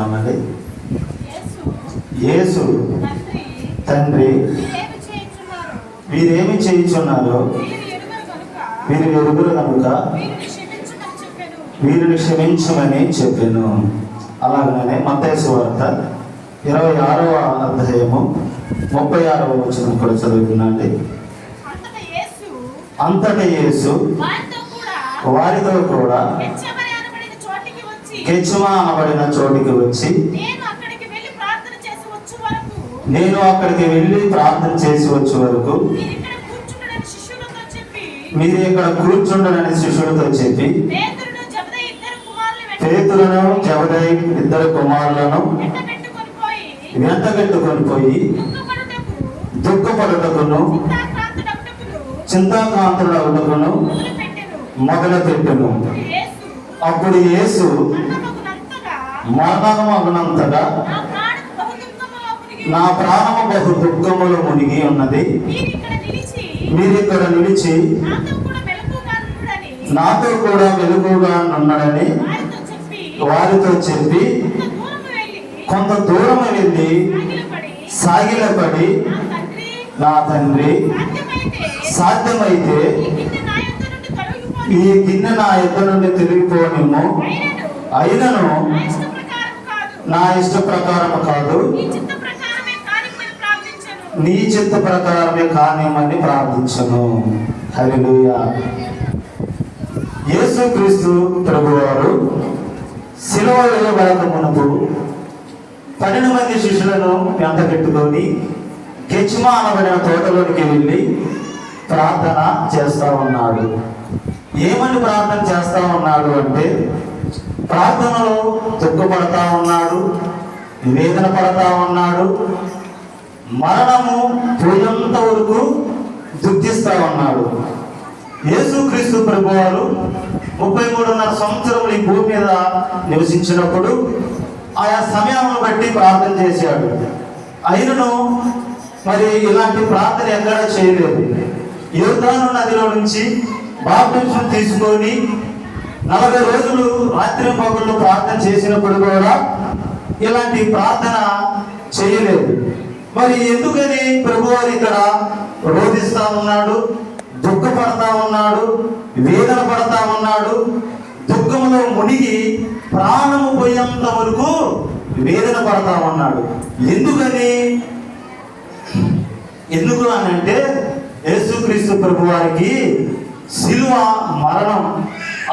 చదువుకుందామండి. యేసు తండ్రి వీరేమి చేయుచున్నారో వీరు ఎరుగురు కనుక వీరిని క్షమించమని చెప్పాను. అలాగనే మత్తయి సువార్త 26వ అధ్యాయము 36వ వచనం కూడా చదువుకున్నాండి. అంతటా యేసు వారితో కూడా గెత్సేమనే అనబడిన చోటికి వచ్చి నేను అక్కడికి వెళ్ళి ప్రార్థన చేసి వచ్చే వరకు మీరు ఇక్కడ కూర్చుండనని శిష్యుడితో చెప్పి పేతురును జబదయి ఇద్దరు కుమారులను వెంట పెట్టుకొని పోయి దుఃఖపడుటకును చింతాక్రాంతుడగుటకును మొదలుపెట్టును. అప్పుడు యేసు మరణమగునంతగా నా ప్రాణము బహు దుఃఖములు మునిగి ఉన్నది, మీరు ఇక్కడ నిలిచి నాతో కూడా వెలుగుగా ఉన్నాడని వారితో చెప్పి కొంత దూరం వెళ్ళి సాగిలపడి, నా తండ్రి సాధ్యమైతే ఈ గిన్నె నా యొద్ద నుండి తొలగిపోనిమ్ము, అయినను నా ఇష్ట ప్రకారం కాదు నీ చిత్త ప్రకారమే కానిమ్మని ప్రార్థించను. హల్లెలూయా. యేసుక్రీస్తు ప్రభువారు శిలువ వేయబడక మునుపు 12 మంది శిష్యులను వెంట పెట్టుకొని గెత్సేమనే అనబడిన తోటలోనికి వెళ్ళి ప్రార్థన చేస్తా ఉన్నాడు. ఏమని ప్రార్థన చేస్తా ఉన్నాడు అంటే, ప్రార్థనలో దుఃఖపడతా ఉన్నాడు, వేదన పడతా ఉన్నాడు, మరణము పోయేంత వరకు దుఃఖిస్తా ఉన్నాడు. యేసుక్రీస్తు ప్రభువారు 33.5 సంవత్సరములు ఈ భూమి మీద నివసించినప్పుడు ఆయా సమయాలను బట్టి ప్రార్థన చేశాడు. అయినను మరి ఇలాంటి ప్రార్థన ఎక్కడా చేయలేదు. యోర్దాను నదిలో నుంచి బాప్తిసం తీసుకొని 40 రోజులు రాత్రి పగళ్ళు ప్రార్థన చేసినప్పుడు కూడా ఇలాంటి ప్రార్థన చేయలేదు. మరి ఎందుకని ప్రభువారు ఇక్కడ రోధిస్తా ఉన్నాడు, దుఃఖపడతా ఉన్నాడు, వేదన పడతా ఉన్నాడు, దుఃఖంలో మునిగి ప్రాణము పోయేంత వరకు వేదన పడతా ఉన్నాడు? ఎందుకు అనంటే, యేసుక్రీస్తు ప్రభువారికి శిలువ మరణం,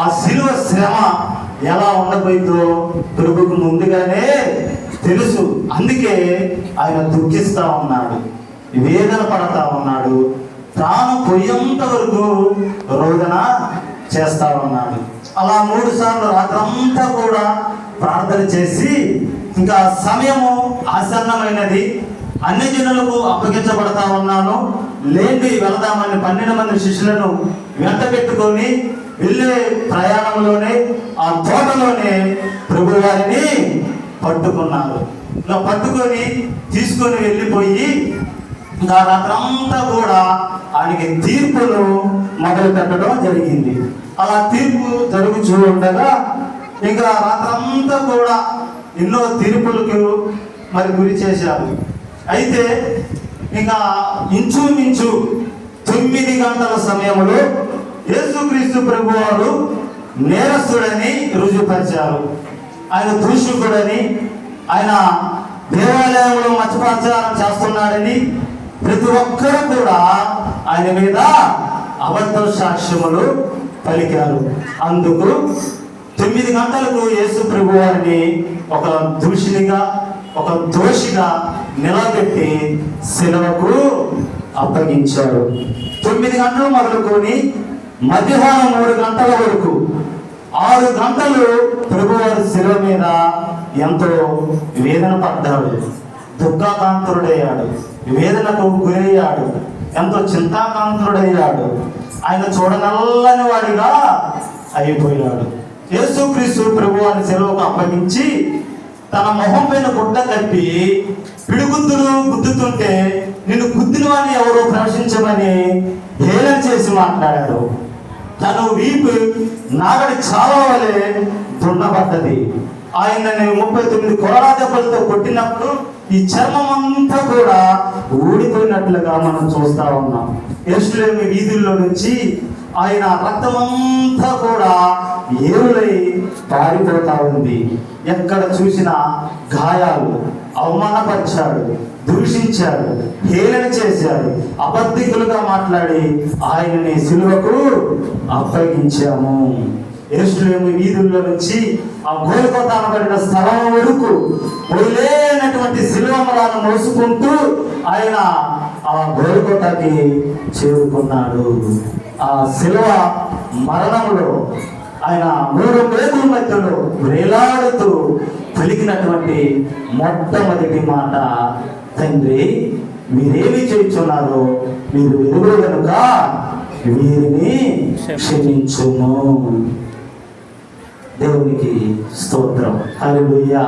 ఆ శిలువ శ్రమ ఎలా ఉండబోయిందో ప్రభుకు ముందుగానే తెలుసు. అందుకే ఆయన దుఃఖిస్తా ఉన్నాడు, వేదన పడతా ఉన్నాడు, ప్రాణం పోయేంత వరకు రోదన చేస్తా ఉన్నాడు. అలా 3 సార్లు రాత్రంతా కూడా ప్రార్థన చేసి, ఇంకా సమయము ఆసన్నమైనది, అన్ని జనులకు అప్పగించబడతా ఉన్నాను, లేండి వెళదామని 12 మంది శిష్యులను వెంట పెట్టుకొని వెళ్ళే ప్రయాణంలోనే ఆ తోటలోనే ప్రభు వారిని పట్టుకున్నారు. ఇలా పట్టుకొని తీసుకొని వెళ్ళిపోయి ఇంకా రాత్రంతా కూడా ఆయనకి తీర్పును మొదలు పెట్టడం జరిగింది. అలా తీర్పు జరుగుతూ ఉండగా ఇంకా రాత్రంతా కూడా ఎన్నో తీర్పులకు మరి గురి చేశారు. అయితే ఇంకా ఇంచుమించు 9 గంటల సమయంలో యేసుక్రీస్తు ప్రభువారు నేరస్తుడని రుజువుపరిచారు. ఆయన దూషకుడని, ఆయన దేవాలయంలో మతప్రచారం చేస్తున్నాడని ప్రతి ఒక్కరు కూడా ఆయన మీద అబద్ధ సాక్ష్యములు పలికారు. అందుకు 9 గంటలకు యేసు ప్రభువారిని ఒక దూషినిగా, ఒక దోషిగా నిలబెట్టి శిలువకు అప్పగించారు. 9 గంటలు మొదలుకొని మధ్యాహ్నం 3 గంటల వరకు 6 గంటలు ప్రభువారి శిలువ మీద ఎంతో వేదన పడ్డాడు, దుఃఖాకాంతుడయ్యాడు, వేదనకు గురయ్యాడు, ఎంతో చింతాకాంతుడయ్యాడు. ఆయన చూడనల్లని వాడిగా అయిపోయాడు. యేసుక్రీస్తు ప్రభువారి శిలువకు అప్పగించి తన మొహం పైన గుడ్డ కప్పి పిడిగుద్దులు గుద్దుతుంటే నిన్ను గుద్దిన వాడిని ఎవరో ప్రవేశించమని హేళన చేసి మాట్లాడారు. తను వీపు నాగడి చాలా వలె దున్నబడ్డది, ఆయనని 39 కొరడా దెబ్బలతో కొట్టినప్పుడు ఈ చర్మం అంతా కూడా ఊడిపోయినట్లుగా మనం చూస్తా ఉన్నాం. యెరూషలేము వీధుల్లో నుంచి ఆయన రక్తమంతా కూడా ఏరులై పారిపోతా ఉంది. ఎక్కడ చూసినా గాయాలు, అవమానపరిచాడు, దూషించాడు, హేళన చేశాడు, అబద్ధికులుగా మాట్లాడి ఆయనని సిలువకు అప్పగించాము. యెరూషలేము వీధుల్లో నుంచి ఆ గొల్గొతా అనబడిన స్థలం వరకు మొదలైనటువంటి శిలువలను మోసుకుంటూ ఆయన ఆ గొల్గొతాకి చేరుకున్నాడు. ఆ శిలువ మరణంలో ఆయన 3 మేకుల మధ్యలో వేలాడుతూ పలికినటువంటి మొట్టమొదటి మాట, తండ్రి మీరేమి చేయుచున్నారో మీరు ఎరుగరు కనుక వీరిని క్షమించుము. దేవునికి స్తోత్రం. హల్లెలూయా.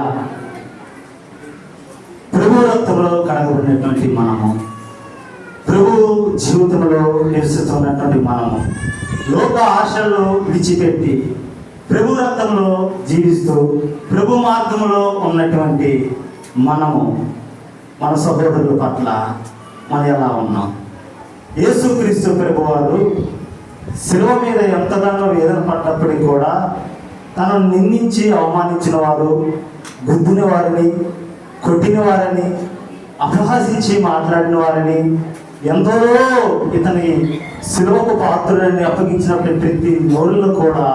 ప్రభు రక్తంలో కడగబడినటువంటి మనము, ప్రభు జీవితంలో నివసిస్తున్నటువంటి మనము, లోక ఆశల్లో విడిచిపెట్టి ప్రభు రక్తంలో జీవిస్తూ ప్రభు మార్గంలో ఉన్నటువంటి మనము మన సహోదరుల పట్ల మనం ఎలా ఉన్నాం? యేసుక్రీస్తు ప్రభువారు శిలువ మీద ఎంతగానో వేదన పడ్డప్పటికీ కూడా తనను నిందించి అవమానించిన వారు, గుద్దిన వారిని, కొట్టిన వారిని, అపహాసించి మాట్లాడిన వారిని, ఎంతో ఇతని శిలువకు పాత్రులని అప్పగించినటువంటి ప్రతి నోరులను కూడా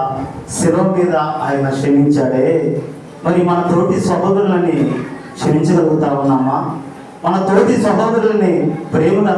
శిలువ మీద ఆయన క్షమించాడే. మరి మన తోటి సహోదరులని క్షమించగలుగుతా ఉన్నామా? మన తోటి సహోదరులని ప్రేమగా